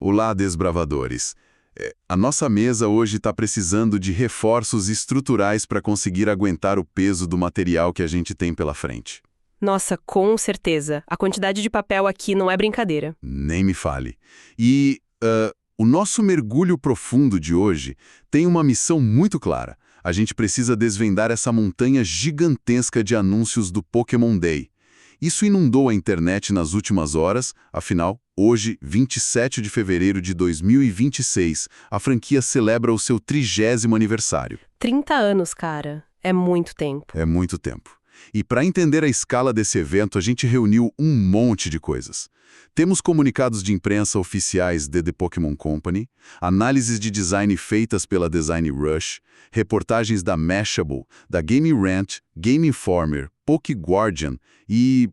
Olá, desbravadores. A nossa mesa hoje está precisando de reforços estruturais para conseguir aguentar o peso do material que a gente tem pela frente. Nossa, com certeza. A quantidade de papel aqui não é brincadeira. Nem me fale. O nosso mergulho profundo de hoje tem uma missão muito clara. A gente precisa desvendar essa montanha gigantesca de anúncios do Pokémon Day. Isso inundou a internet nas últimas horas, afinal, hoje, 27 de fevereiro de 2026, a franquia celebra o seu 30º aniversário. 30 anos, cara. É muito tempo. É muito tempo. E para entender a escala desse evento, a gente reuniu um monte de coisas. Temos comunicados de imprensa oficiais de The Pokémon Company, análises de design feitas pela Design Rush, reportagens da Mashable, da Game Rant, Game Informer, PokéGuardian e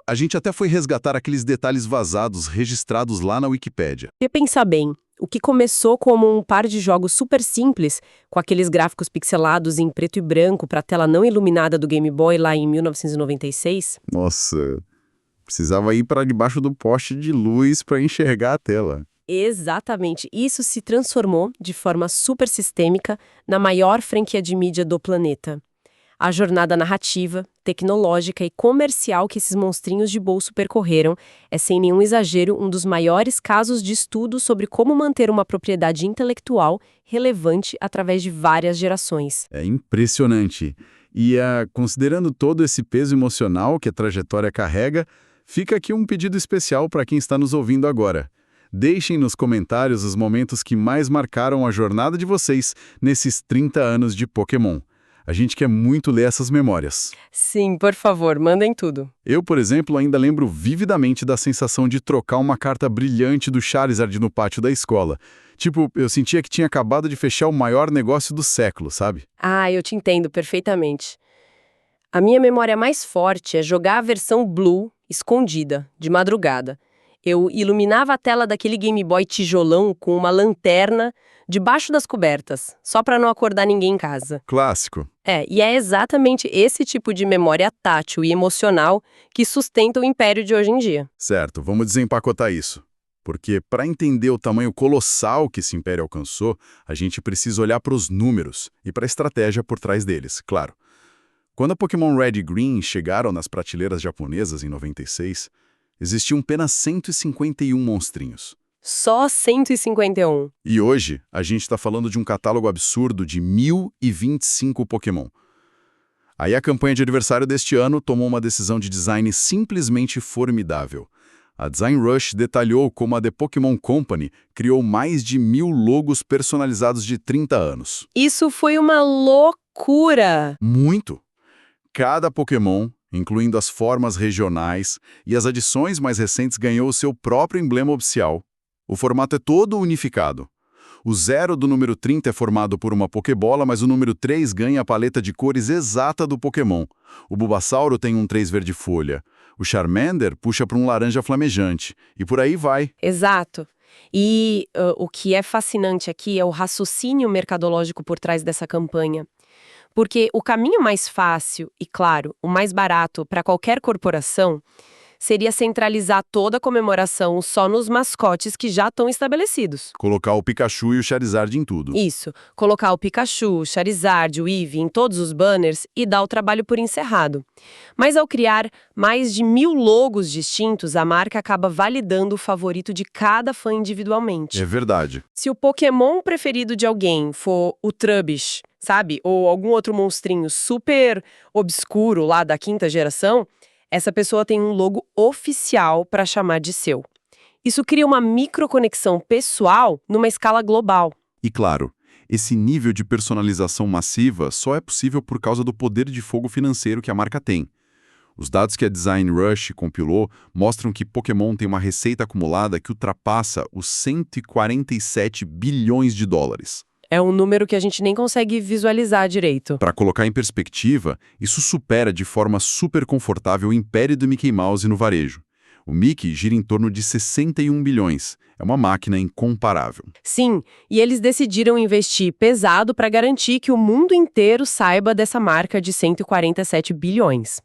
a gente até foi resgatar aqueles detalhes vazados registrados lá na Wikipédia. E pensar bem, o que começou como um par de jogos super simples, com aqueles gráficos pixelados em preto e branco para a tela não iluminada do Game Boy lá em 1996... Nossa, precisava ir para debaixo do poste de luz para enxergar a tela. Exatamente. Isso se transformou, de forma super sistêmica, na maior franquia de mídia do planeta. A jornada narrativa, tecnológica e comercial que esses monstrinhos de bolso percorreram é, sem nenhum exagero, um dos maiores casos de estudo sobre como manter uma propriedade intelectual relevante através de várias gerações. É impressionante. E considerando todo esse peso emocional que a trajetória carrega, fica aqui um pedido especial para quem está nos ouvindo agora. Deixem nos comentários os momentos que mais marcaram a jornada de vocês nesses 30 anos de Pokémon. A gente quer muito ler essas memórias. Sim, por favor, mandem tudo. Eu, por exemplo, ainda lembro vividamente da sensação de trocar uma carta brilhante do Charizard no pátio da escola. Tipo, eu sentia que tinha acabado de fechar o maior negócio do século, sabe? Ah, eu te entendo perfeitamente. A minha memória mais forte é jogar a versão Blue, escondida, de madrugada. Eu iluminava a tela daquele Game Boy tijolão com uma lanterna debaixo das cobertas, só para não acordar ninguém em casa. Clássico. E é exatamente esse tipo de memória tátil e emocional que sustenta o império de hoje em dia. Certo, vamos desempacotar isso. Porque para entender o tamanho colossal que esse império alcançou, a gente precisa olhar para os números e para a estratégia por trás deles, claro. Quando a Pokémon Red e Green chegaram nas prateleiras japonesas em 96, existiam apenas 151 monstrinhos. Só 151. E hoje, a gente está falando de um catálogo absurdo de 1.025 Pokémon. Aí a campanha de aniversário deste ano tomou uma decisão de design simplesmente formidável. A Design Rush detalhou como a The Pokémon Company criou mais de 1.000 logos personalizados de 30 anos. Isso foi uma loucura! Muito! Cada Pokémon, incluindo as formas regionais e as adições mais recentes, ganhou o seu próprio emblema oficial. O formato é todo unificado. O 0 do número 30 é formado por uma Pokébola, mas o número 3 ganha a paleta de cores exata do Pokémon. O Bulbasauro tem um 3 verde folha. O Charmander puxa para um laranja flamejante. E por aí vai. Exato. E o que é fascinante aqui é o raciocínio mercadológico por trás dessa campanha. Porque o caminho mais fácil e, claro, o mais barato para qualquer corporação seria centralizar toda a comemoração só nos mascotes que já estão estabelecidos. Colocar o Pikachu e o Charizard em tudo. Isso, colocar o Pikachu, o Charizard, o Eevee em todos os banners e dar o trabalho por encerrado. Mas ao criar mais de 1.000 logos distintos, a marca acaba validando o favorito de cada fã individualmente. É verdade. Se o Pokémon preferido de alguém for o Trubbish, sabe? Ou algum outro monstrinho super obscuro lá da 5ª geração, essa pessoa tem um logo oficial para chamar de seu. Isso cria uma microconexão pessoal numa escala global. E claro, esse nível de personalização massiva só é possível por causa do poder de fogo financeiro que a marca tem. Os dados que a Design Rush compilou mostram que Pokémon tem uma receita acumulada que ultrapassa os 147 bilhões de dólares. É um número que a gente nem consegue visualizar direito. Para colocar em perspectiva, isso supera de forma super confortável o império do Mickey Mouse no varejo. O Mickey gira em torno de 61 bilhões. É uma máquina incomparável. Sim, e eles decidiram investir pesado para garantir que o mundo inteiro saiba dessa marca de 147 bilhões.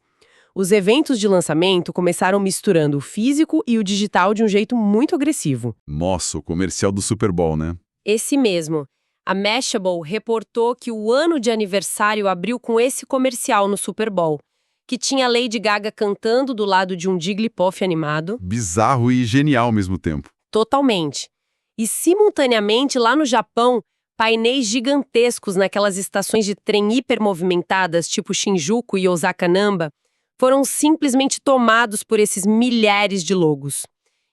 Os eventos de lançamento começaram misturando o físico e o digital de um jeito muito agressivo. Nossa, o comercial do Super Bowl, né? Esse mesmo. A Mashable reportou que o ano de aniversário abriu com esse comercial no Super Bowl, que tinha Lady Gaga cantando do lado de um Jigglypuff animado. Bizarro e genial ao mesmo tempo. Totalmente. E, simultaneamente, lá no Japão, painéis gigantescos naquelas estações de trem hipermovimentadas, tipo Shinjuku e Osaka Namba, foram simplesmente tomados por esses milhares de logos.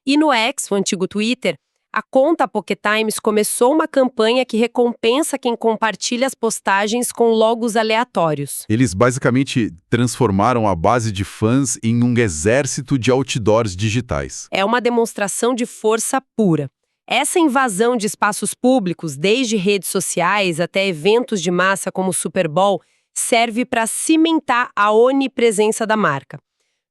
E no X, o antigo Twitter, a conta Pocket Times começou uma campanha que recompensa quem compartilha as postagens com logos aleatórios. Eles basicamente transformaram a base de fãs em um exército de outdoors digitais. É uma demonstração de força pura. Essa invasão de espaços públicos, desde redes sociais até eventos de massa como o Super Bowl, serve para cimentar a onipresença da marca.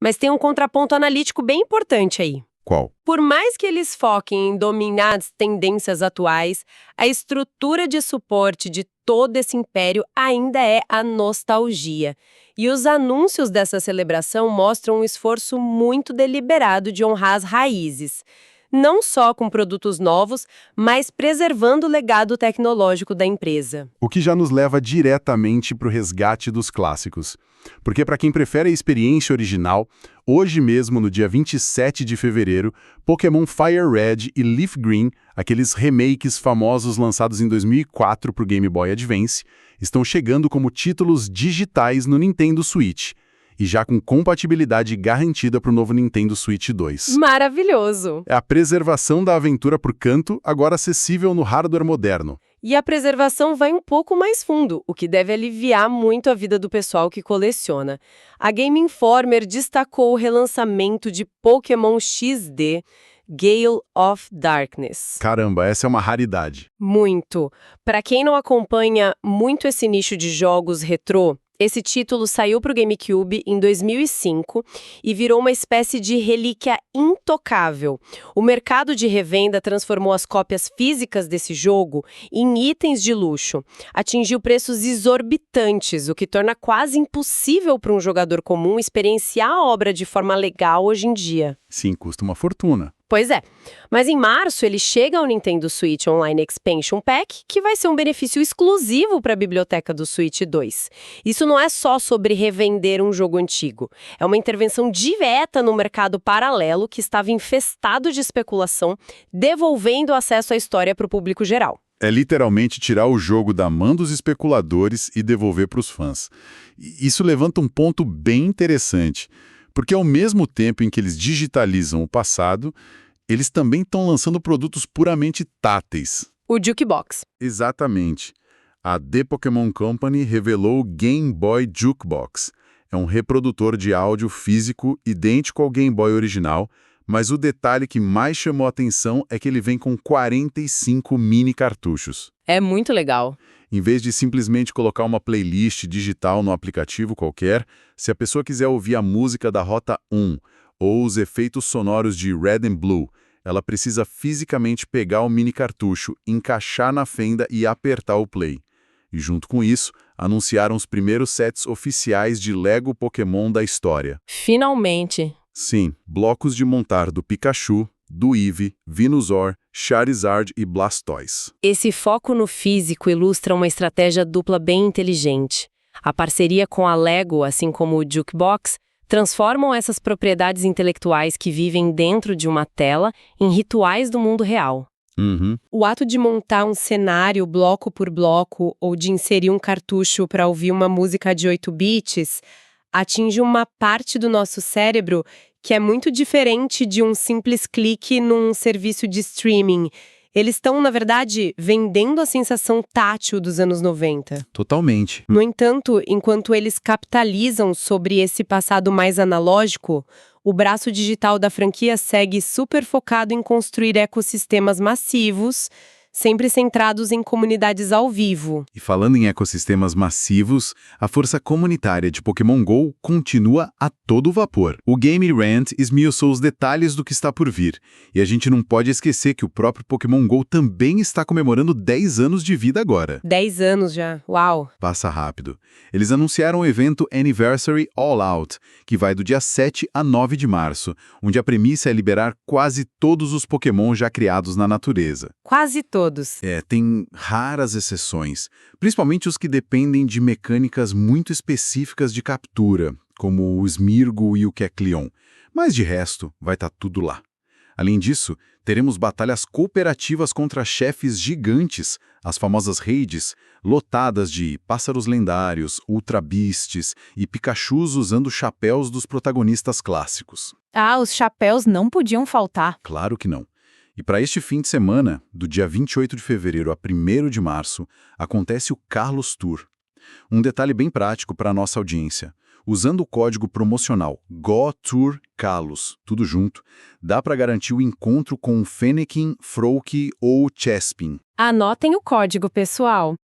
Mas tem um contraponto analítico bem importante aí. Qual? Por mais que eles foquem em dominar as tendências atuais, a estrutura de suporte de todo esse império ainda é a nostalgia. E os anúncios dessa celebração mostram um esforço muito deliberado de honrar as raízes. Não só com produtos novos, mas preservando o legado tecnológico da empresa. O que já nos leva diretamente para o resgate dos clássicos. Porque para quem prefere a experiência original, hoje mesmo, no dia 27 de fevereiro, Pokémon Fire Red e Leaf Green, aqueles remakes famosos lançados em 2004 para o Game Boy Advance, estão chegando como títulos digitais no Nintendo Switch. E já com compatibilidade garantida para o novo Nintendo Switch 2. Maravilhoso! É a preservação da aventura por canto, agora acessível no hardware moderno. E a preservação vai um pouco mais fundo, o que deve aliviar muito a vida do pessoal que coleciona. A Game Informer destacou o relançamento de Pokémon XD, Gale of Darkness. Caramba, essa é uma raridade. Muito. Para quem não acompanha muito esse nicho de jogos retrô, esse título saiu para o GameCube em 2005 e virou uma espécie de relíquia intocável. O mercado de revenda transformou as cópias físicas desse jogo em itens de luxo. Atingiu preços exorbitantes, o que torna quase impossível para um jogador comum experienciar a obra de forma legal hoje em dia. Sim, custa uma fortuna. Pois é, mas em março ele chega ao Nintendo Switch Online Expansion Pack, que vai ser um benefício exclusivo para a biblioteca do Switch 2. Isso não é só sobre revender um jogo antigo, é uma intervenção direta no mercado paralelo que estava infestado de especulação, devolvendo acesso à história para o público geral. É literalmente tirar o jogo da mão dos especuladores e devolver para os fãs. Isso levanta um ponto bem interessante. Porque ao mesmo tempo em que eles digitalizam o passado, eles também estão lançando produtos puramente táteis. O Jukebox. Exatamente. A The Pokémon Company revelou o Game Boy Jukebox. É um reprodutor de áudio físico idêntico ao Game Boy original, mas o detalhe que mais chamou a atenção é que ele vem com 45 mini cartuchos. É muito legal. Em vez de simplesmente colocar uma playlist digital no aplicativo qualquer, se a pessoa quiser ouvir a música da Rota 1 ou os efeitos sonoros de Red and Blue, ela precisa fisicamente pegar o mini cartucho, encaixar na fenda e apertar o play. E junto com isso, anunciaram os primeiros sets oficiais de Lego Pokémon da história. Finalmente! Sim, blocos de montar do Pikachu, do Eevee, Venusaur, Charizard e Blastoise. Esse foco no físico ilustra uma estratégia dupla bem inteligente. A parceria com a Lego, assim como o Jukebox, transformam essas propriedades intelectuais que vivem dentro de uma tela em rituais do mundo real. O ato de montar um cenário bloco por bloco ou de inserir um cartucho para ouvir uma música de 8 bits atinge uma parte do nosso cérebro que é muito diferente de um simples clique num serviço de streaming. Eles estão, na verdade, vendendo a sensação tátil dos anos 90. Totalmente. No entanto, enquanto eles capitalizam sobre esse passado mais analógico, o braço digital da franquia segue super focado em construir ecossistemas massivos, sempre centrados em comunidades ao vivo. E falando em ecossistemas massivos, a força comunitária de Pokémon GO continua a todo vapor. O Game Rant esmiuçou os detalhes do que está por vir, e a gente não pode esquecer que o próprio Pokémon GO também está comemorando 10 anos de vida agora. 10 anos já, uau! Passa rápido. Eles anunciaram o evento Anniversary All Out, que vai do dia 7 a 9 de março, onde a premissa é liberar quase todos os Pokémon já criados na natureza. Quase todos. Tem raras exceções, principalmente os que dependem de mecânicas muito específicas de captura, como o Smeargle e o Kecleon, mas de resto vai estar tudo lá. Além disso, teremos batalhas cooperativas contra chefes gigantes, as famosas raids, lotadas de pássaros lendários, Ultra Beasts e Pikachus usando chapéus dos protagonistas clássicos. Ah, os chapéus não podiam faltar. Claro que não. E para este fim de semana, do dia 28 de fevereiro a 1º de março, acontece o Kalos Tour. Um detalhe bem prático para a nossa audiência. Usando o código promocional GOTOURKALOS, tudo junto, dá para garantir o encontro com o Fennekin, Froakie ou Chespin. Anotem o código, pessoal.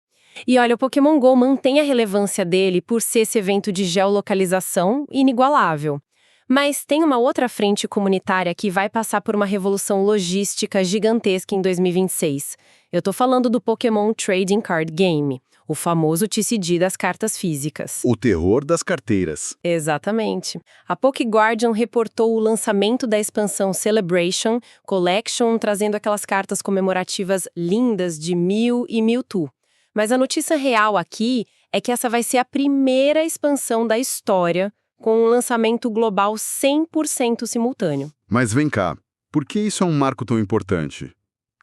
E olha, o Pokémon GO mantém a relevância dele por ser esse evento de geolocalização inigualável. Mas tem uma outra frente comunitária que vai passar por uma revolução logística gigantesca em 2026. Eu tô falando do Pokémon Trading Card Game, o famoso TCG das cartas físicas. O terror das carteiras. Exatamente. A PokéGuardian reportou o lançamento da expansão Celebration Collection, trazendo aquelas cartas comemorativas lindas de Mew e Mewtwo. Mas a notícia real aqui é que essa vai ser a primeira expansão da história com um lançamento global 100% simultâneo. Mas vem cá, por que isso é um marco tão importante?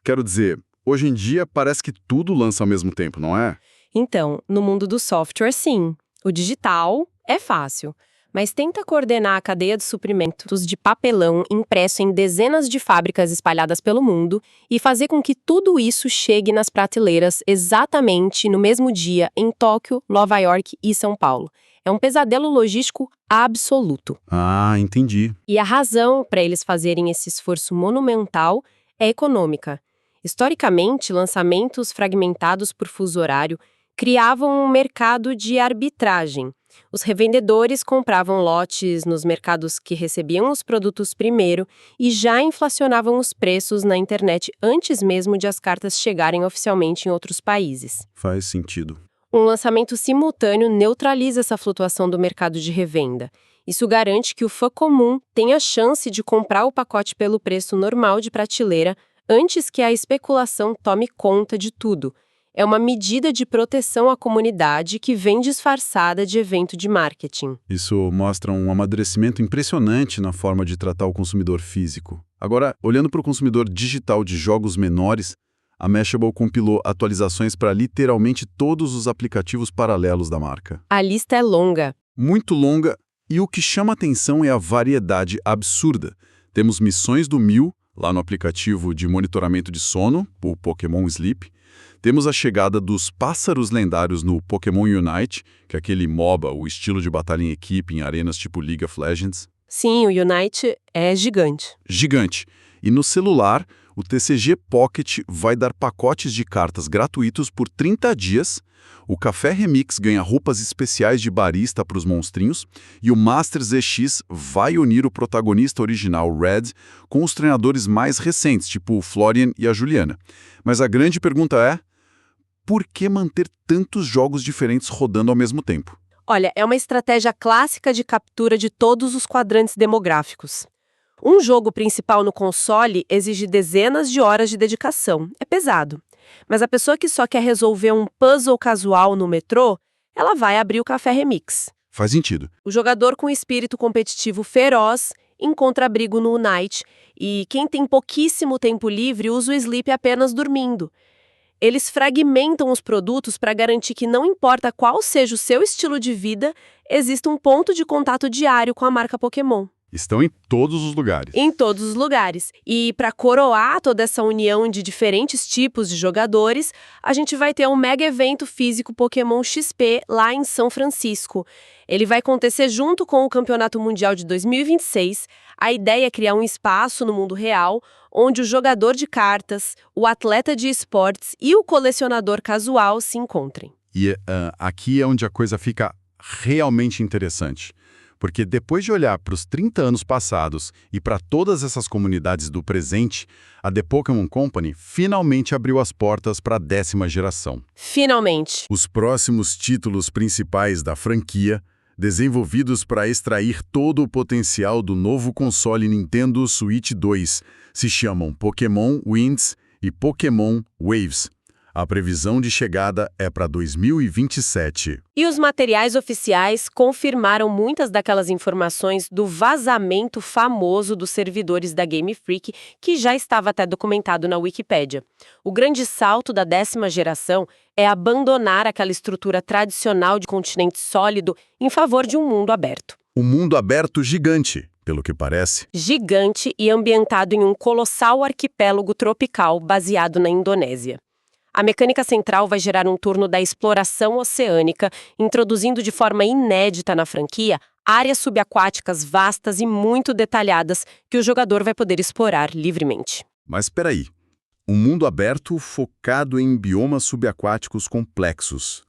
Quero dizer, hoje em dia parece que tudo lança ao mesmo tempo, não é? Então, no mundo do software, sim. O digital é fácil, mas tenta coordenar a cadeia de suprimentos de papelão impresso em dezenas de fábricas espalhadas pelo mundo e fazer com que tudo isso chegue nas prateleiras exatamente no mesmo dia em Tóquio, Nova York e São Paulo. É um pesadelo logístico absoluto. Ah, entendi. E a razão para eles fazerem esse esforço monumental é econômica. Historicamente, lançamentos fragmentados por fuso horário criavam um mercado de arbitragem. Os revendedores compravam lotes nos mercados que recebiam os produtos primeiro e já inflacionavam os preços na internet antes mesmo de as cartas chegarem oficialmente em outros países. Faz sentido. Um lançamento simultâneo neutraliza essa flutuação do mercado de revenda. Isso garante que o fã comum tenha chance de comprar o pacote pelo preço normal de prateleira antes que a especulação tome conta de tudo. É uma medida de proteção à comunidade que vem disfarçada de evento de marketing. Isso mostra um amadurecimento impressionante na forma de tratar o consumidor físico. Agora, olhando para o consumidor digital de jogos menores, a Mashable compilou atualizações para literalmente todos os aplicativos paralelos da marca. A lista é longa. Muito longa, e o que chama atenção é a variedade absurda. Temos missões do Mew, lá no aplicativo de monitoramento de sono, o Pokémon Sleep. Temos a chegada dos pássaros lendários no Pokémon Unite, que é aquele MOBA, o estilo de batalha em equipe em arenas tipo League of Legends. Sim, o Unite é gigante. Gigante. E no celular, o TCG Pocket vai dar pacotes de cartas gratuitos por 30 dias, o Café Remix ganha roupas especiais de barista para os monstrinhos e o Masters EX vai unir o protagonista original, Red, com os treinadores mais recentes, tipo o Florian e a Juliana. Mas a grande pergunta é, por que manter tantos jogos diferentes rodando ao mesmo tempo? Olha, é uma estratégia clássica de captura de todos os quadrantes demográficos. Um jogo principal no console exige dezenas de horas de dedicação. É pesado. Mas a pessoa que só quer resolver um puzzle casual no metrô, ela vai abrir o Café Remix. Faz sentido. O jogador com espírito competitivo feroz encontra abrigo no Unite e quem tem pouquíssimo tempo livre usa o Sleep apenas dormindo. Eles fragmentam os produtos para garantir que não importa qual seja o seu estilo de vida, exista um ponto de contato diário com a marca Pokémon. Estão em todos os lugares. Em todos os lugares. E para coroar toda essa união de diferentes tipos de jogadores, a gente vai ter um mega evento físico Pokémon XP lá em São Francisco. Ele vai acontecer junto com o Campeonato Mundial de 2026. A ideia é criar um espaço no mundo real onde o jogador de cartas, o atleta de esportes e o colecionador casual se encontrem. E aqui é onde a coisa fica realmente interessante. Porque depois de olhar para os 30 anos passados e para todas essas comunidades do presente, a The Pokémon Company finalmente abriu as portas para a 10ª geração. Finalmente! Os próximos títulos principais da franquia, desenvolvidos para extrair todo o potencial do novo console Nintendo Switch 2, se chamam Pokémon Winds e Pokémon Waves. A previsão de chegada é para 2027. E os materiais oficiais confirmaram muitas daquelas informações do vazamento famoso dos servidores da Game Freak, que já estava até documentado na Wikipédia. O grande salto da 10ª geração é abandonar aquela estrutura tradicional de continente sólido em favor de um mundo aberto. Um mundo aberto gigante, pelo que parece. Gigante e ambientado em um colossal arquipélago tropical baseado na Indonésia. A mecânica central vai gerar um turno da exploração oceânica, introduzindo de forma inédita na franquia áreas subaquáticas vastas e muito detalhadas que o jogador vai poder explorar livremente. Mas espera aí. Um mundo aberto focado em biomas subaquáticos complexos.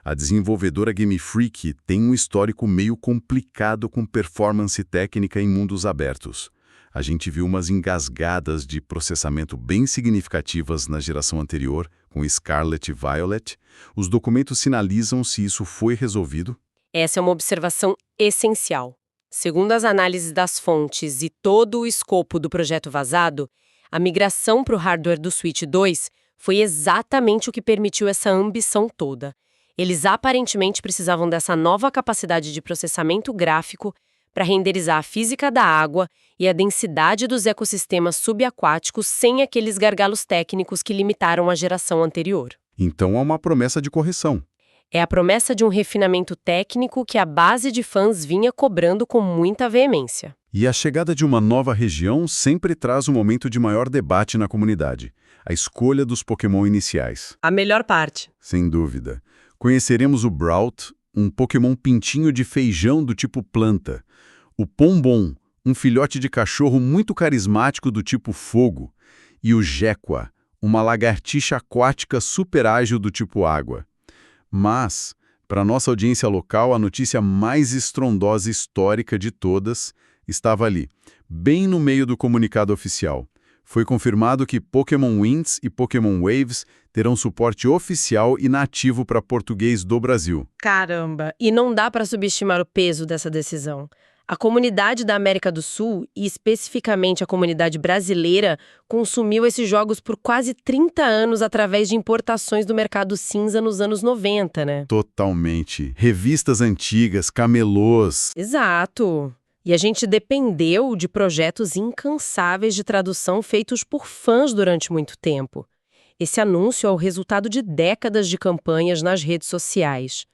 A desenvolvedora Game Freak tem um histórico meio complicado com performance técnica em mundos abertos. A gente viu umas engasgadas de processamento bem significativas na geração anterior, com Scarlet e Violet. Os documentos sinalizam se isso foi resolvido? Essa é uma observação essencial. Segundo as análises das fontes e todo o escopo do projeto vazado, a migração para o hardware do Switch 2 foi exatamente o que permitiu essa ambição toda. Eles aparentemente precisavam dessa nova capacidade de processamento gráfico para renderizar a física da água e a densidade dos ecossistemas subaquáticos sem aqueles gargalos técnicos que limitaram a geração anterior. Então há uma promessa de correção. É a promessa de um refinamento técnico que a base de fãs vinha cobrando com muita veemência. E a chegada de uma nova região sempre traz um momento de maior debate na comunidade. A escolha dos Pokémon iniciais. A melhor parte. Sem dúvida. Conheceremos o Brault, um Pokémon pintinho de feijão do tipo planta. O Pombom, um filhote de cachorro muito carismático do tipo fogo. E o Jequa, uma lagartixa aquática super ágil do tipo água. Mas, para nossa audiência local, a notícia mais estrondosa histórica de todas estava ali, bem no meio do comunicado oficial. Foi confirmado que Pokémon Winds e Pokémon Waves terão suporte oficial e nativo para português do Brasil. Caramba! E não dá para subestimar o peso dessa decisão. A comunidade da América do Sul, e especificamente a comunidade brasileira, consumiu esses jogos por quase 30 anos através de importações do mercado cinza nos anos 90, né? Totalmente. Revistas antigas, camelôs. Exato. E a gente dependeu de projetos incansáveis de tradução feitos por fãs durante muito tempo. Esse anúncio é o resultado de décadas de campanhas nas redes sociais.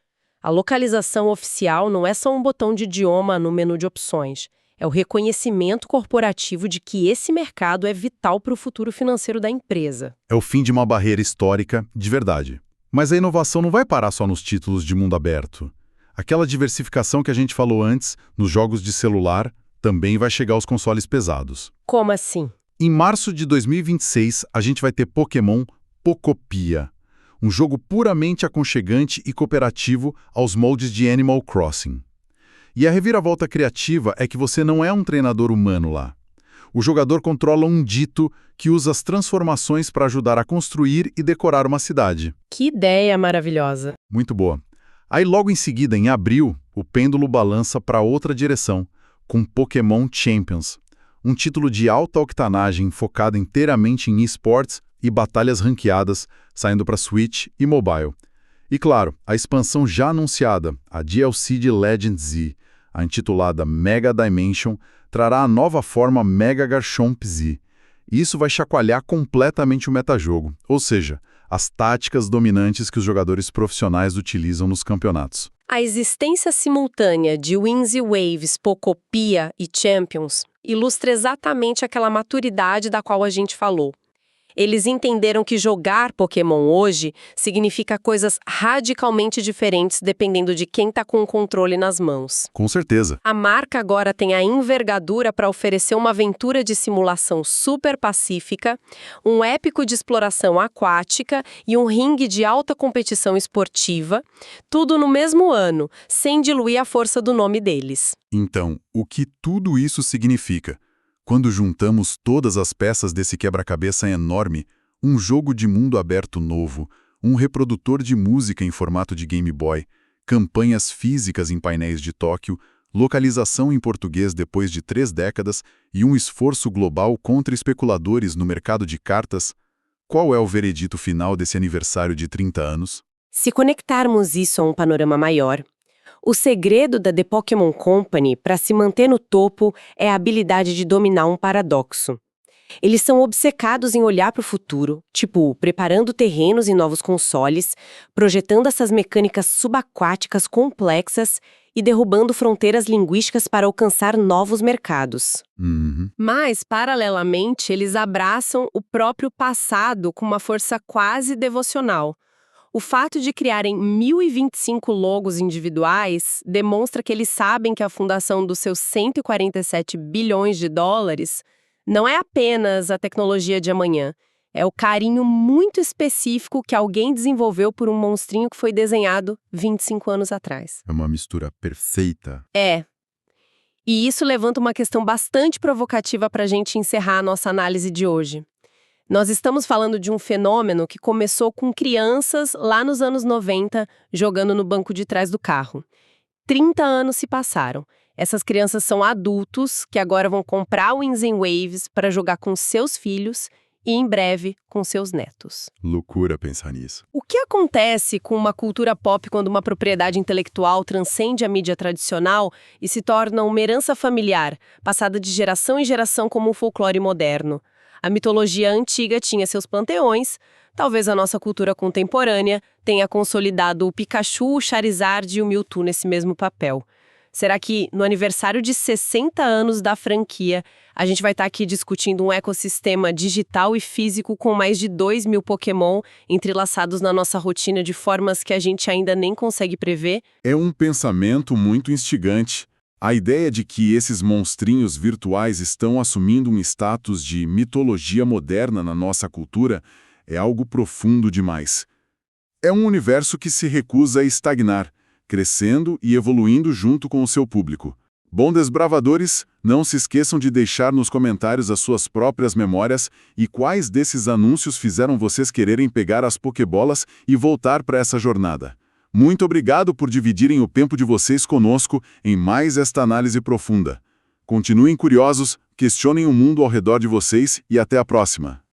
A localização oficial não é só um botão de idioma no menu de opções. É o reconhecimento corporativo de que esse mercado é vital para o futuro financeiro da empresa. É o fim de uma barreira histórica, de verdade. Mas a inovação não vai parar só nos títulos de mundo aberto. Aquela diversificação que a gente falou antes, nos jogos de celular, também vai chegar aos consoles pesados. Como assim? Em março de 2026, a gente vai ter Pokémon Pocopia. Um jogo puramente aconchegante e cooperativo aos moldes de Animal Crossing. E a reviravolta criativa é que você não é um treinador humano lá. O jogador controla um dito que usa as transformações para ajudar a construir e decorar uma cidade. Que ideia maravilhosa! Muito boa. Aí logo em seguida, em abril, o pêndulo balança para outra direção, com Pokémon Champions, um título de alta octanagem focado inteiramente em esportes e batalhas ranqueadas, saindo para Switch e mobile. E claro, a expansão já anunciada, a DLC de Legend Z, a intitulada Mega Dimension, trará a nova forma Mega Garchomp Z. E isso vai chacoalhar completamente o metajogo, ou seja, as táticas dominantes que os jogadores profissionais utilizam nos campeonatos. A existência simultânea de Wins e Waves, Pocopia e Champions ilustra exatamente aquela maturidade da qual a gente falou. Eles entenderam que jogar Pokémon hoje significa coisas radicalmente diferentes dependendo de quem está com o controle nas mãos. Com certeza. A marca agora tem a envergadura para oferecer uma aventura de simulação super pacífica, um épico de exploração aquática e um ringue de alta competição esportiva, tudo no mesmo ano, sem diluir a força do nome deles. Então, o que tudo isso significa? Quando juntamos todas as peças desse quebra-cabeça enorme, um jogo de mundo aberto novo, um reprodutor de música em formato de Game Boy, campanhas físicas em painéis de Tóquio, localização em português depois de 3 décadas e um esforço global contra especuladores no mercado de cartas, qual é o veredito final desse aniversário de 30 anos? Se conectarmos isso a um panorama maior, o segredo da The Pokémon Company para se manter no topo é a habilidade de dominar um paradoxo. Eles são obcecados em olhar para o futuro, tipo, preparando terrenos em novos consoles, projetando essas mecânicas subaquáticas complexas e derrubando fronteiras linguísticas para alcançar novos mercados. Mas, paralelamente, eles abraçam o próprio passado com uma força quase devocional. O fato de criarem 1.025 logos individuais demonstra que eles sabem que a fundação dos seus 147 bilhões de dólares não é apenas a tecnologia de amanhã, é o carinho muito específico que alguém desenvolveu por um monstrinho que foi desenhado 25 anos atrás. É uma mistura perfeita. É. E isso levanta uma questão bastante provocativa para a gente encerrar a nossa análise de hoje. Nós estamos falando de um fenômeno que começou com crianças lá nos anos 90 jogando no banco de trás do carro. 30 anos se passaram. Essas crianças são adultos que agora vão comprar o Winds and Waves para jogar com seus filhos e, em breve, com seus netos. Loucura pensar nisso. O que acontece com uma cultura pop quando uma propriedade intelectual transcende a mídia tradicional e se torna uma herança familiar, passada de geração em geração como um folclore moderno? A mitologia antiga tinha seus panteões, talvez a nossa cultura contemporânea tenha consolidado o Pikachu, o Charizard e o Mewtwo nesse mesmo papel. Será que, no aniversário de 60 anos da franquia, a gente vai estar aqui discutindo um ecossistema digital e físico com mais de 2.000 Pokémon entrelaçados na nossa rotina de formas que a gente ainda nem consegue prever? É um pensamento muito instigante. A ideia de que esses monstrinhos virtuais estão assumindo um status de mitologia moderna na nossa cultura é algo profundo demais. É um universo que se recusa a estagnar, crescendo e evoluindo junto com o seu público. Bom, desbravadores, não se esqueçam de deixar nos comentários as suas próprias memórias e quais desses anúncios fizeram vocês quererem pegar as Pokébolas e voltar para essa jornada. Muito obrigado por dividirem o tempo de vocês conosco em mais esta análise profunda. Continuem curiosos, questionem o mundo ao redor de vocês e até a próxima.